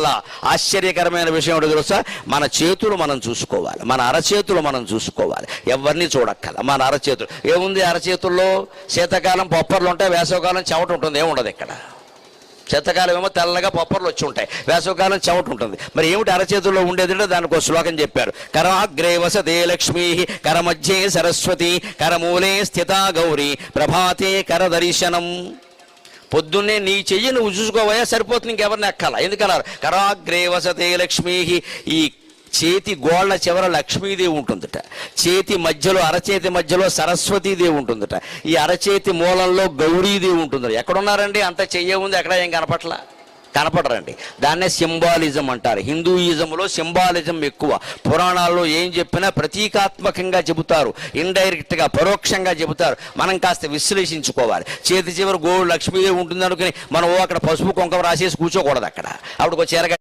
చాలా ఆశ్చర్యకరమైన విషయం ఏంటో తెలుసా? మన చేతులు మనం చూసుకోవాలి, మన అరచేతులు మనం చూసుకోవాలి, ఎవరిని చూడక్కల. మన అరచేతులు ఏముంది? అరచేతుల్లో శీతాకాలం పొప్పర్లు ఉంటాయి, వేసవకాలం చెమట ఉంటుంది, ఏముండదు ఇక్కడ. శీతాకాలం ఏమో తెల్లగా పొప్పర్లు వచ్చి ఉంటాయి, వేసవకాలం చెమట ఉంటుంది. మరి ఏమిటి అరచేతుల్లో ఉండేది అంటే దానికి ఒక శ్లోకం చెప్పారు. కరాగ్రే వసతే లక్ష్మీ, కరమధ్యే సరస్వతి, కరమూలే స్థితా గౌరీ, ప్రభాతే కరదర్శనం. పొద్దున్నే నీ చెయ్యి నువ్వు చూసుకోవయా, సరిపోతుంది, ఇంకెవరిని ఎక్కాల. ఎందుకన్నారు? కరాగ్రే వసతే లక్ష్మీ. ఈ చేతి గోళ్ల చివర లక్ష్మీదేవి ఉంటుందట, చేతి మధ్యలో అరచేతి మధ్యలో సరస్వతీదేవి ఉంటుందట, ఈ అరచేతి మూలంలో గౌరీదేవి ఉంటుందట. ఎక్కడున్నారండి? అంత చెయ్యే ఉంది, ఎక్కడ ఏం కనపడరండి. దాన్నే సింబాలిజం అంటారు. హిందూయిజంలో సింబాలిజం ఎక్కువ. పురాణాల్లో ఏం చెప్పినా ప్రతీకాత్మకంగా చెబుతారు, ఇండైరెక్ట్గా పరోక్షంగా చెబుతారు. మనం కాస్త విశ్లేషించుకోవాలి. చేతి చివరి గోడు లక్ష్మీదేవి ఉంటుంది అనుకుని మనం అక్కడ పసుపు కుంకుమ రాసేసి కూర్చోకూడదు. అక్కడ ఆవిడకు చీరగా